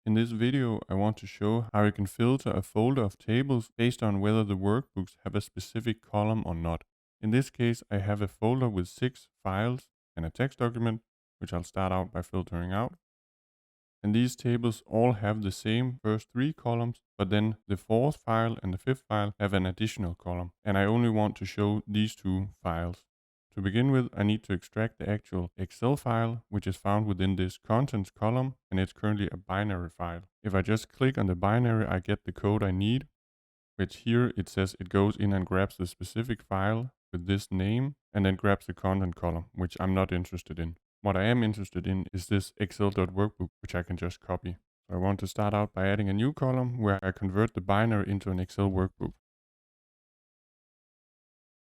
In this video, I want to show how you can filter a folder of tables based on whether the workbooks have a specific column or not. In this case, I have a folder with 6 files and a text document, which I'll start out by filtering out. And these tables all have the same first 3 columns, but then the 4th file and the 5th file have an additional column. And I only want to show these 2 files. To begin with, I need to extract the actual Excel file, which is found within this contents column, and it's currently a binary file. If I just click on the binary, I get the code I need, which here it says it goes in and grabs the specific file with this name, and then grabs the content column, which I'm not interested in. What I am interested in is this Excel.workbook, which I can just copy. So I want to start out by adding a new column where I convert the binary into an Excel workbook.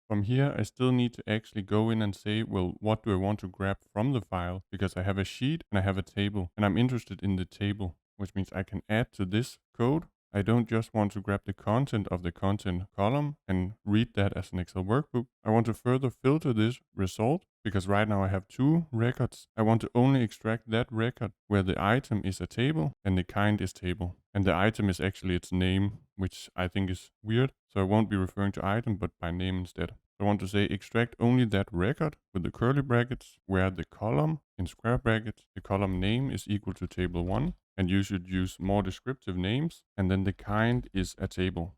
From here, I still need to actually go in and say, well, what do I want to grab from the file? Because I have a sheet and I have a table, and I'm interested in the table, which means I can add to this code. I don't just want to grab the content of the content column and read that as an Excel workbook. I want to further filter this result because right now I have 2 records. I want to only extract that record where the item is a table and the kind is table. And the item is actually its name, which I think is weird. So I won't be referring to item, but by name instead. I want to say extract only that record with the curly brackets where the column in square brackets, the column name is equal to table 1. And you should use more descriptive names. And then the kind is a table.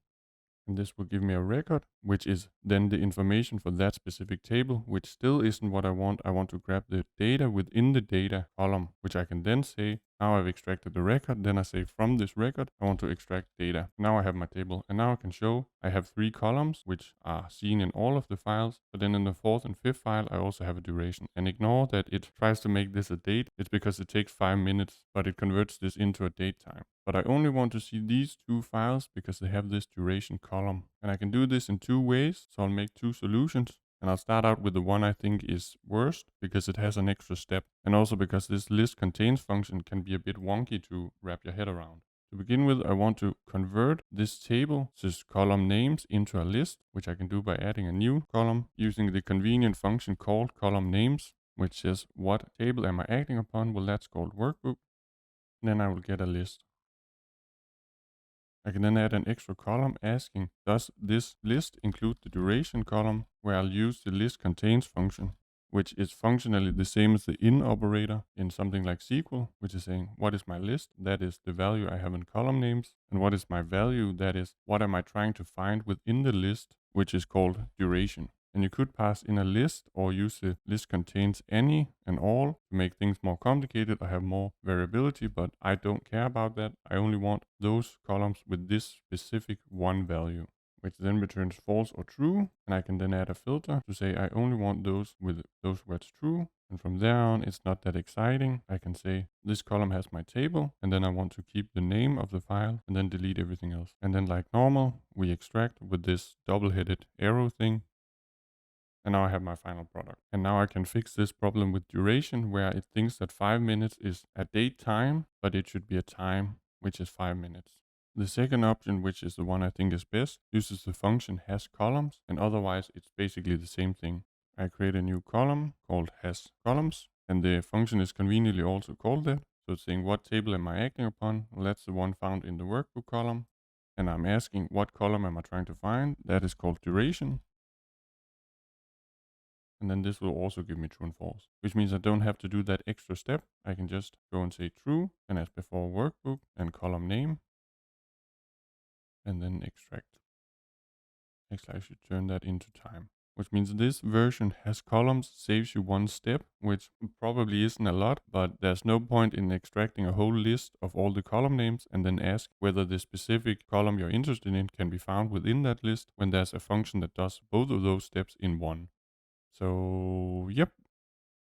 And this will give me a record, which is then the information for that specific table, which still isn't what I want. I want to grab the data within the data column, which I can then say, now I've extracted the record. Then I say from this record, I want to extract data. Now I have my table, and now I can show I have 3 columns, which are seen in all of the files. But then in the 4th and 5th file, I also have a duration. And ignore that it tries to make this a date. It's because it takes 5 minutes, but it converts this into a date time. But I only want to see these 2 files because they have this duration column. And I can do this in 2 ways. So I'll make 2 solutions. And I'll start out with the one I think is worst because it has an extra step. And also because this ListContains function can be a bit wonky to wrap your head around. To begin with, I want to convert this table, this column names, into a list, which I can do by adding a new column using the convenient function called ColumnNames, which says what table am I acting upon? Well, that's called workbook. And then I will get a list. I can then add an extra column asking, does this list include the duration column, where I'll use the ListContains function, which is functionally the same as the in operator in something like SQL, which is saying, what is my list? That is the value I have in column names. And what is my value? That is, what am I trying to find within the list, which is called duration. And you could pass in a list or use the list contains any and all to make things more complicated or have more variability, but I don't care about that. I only want those columns with this specific one value, which then returns false or true. And I can then add a filter to say I only want those with those words true. And from there on, it's not that exciting. I can say this column has my table, and then I want to keep the name of the file and then delete everything else. And then like normal, we extract with this double-headed arrow thing. And now I have my final product. And now I can fix this problem with duration where it thinks that 5 minutes is a date time, but it should be a time, which is 5 minutes. The second option, which is the one I think is best, uses the function hasColumns, and otherwise it's basically the same thing. I create a new column called hasColumns, and the function is conveniently also called that. So it's saying what table am I acting upon? Well, that's the one found in the workbook column. And I'm asking what column am I trying to find? That is called duration. And then this will also give me true and false, which means I don't have to do that extra step. I can just go and say true, and as before, workbook and column name, and then extract. Actually, I should turn that into time, which means this version hasColumns saves you one step, which probably isn't a lot, but there's no point in extracting a whole list of all the column names and then ask whether the specific column you're interested in can be found within that list when there's a function that does both of those steps in one. So, yep,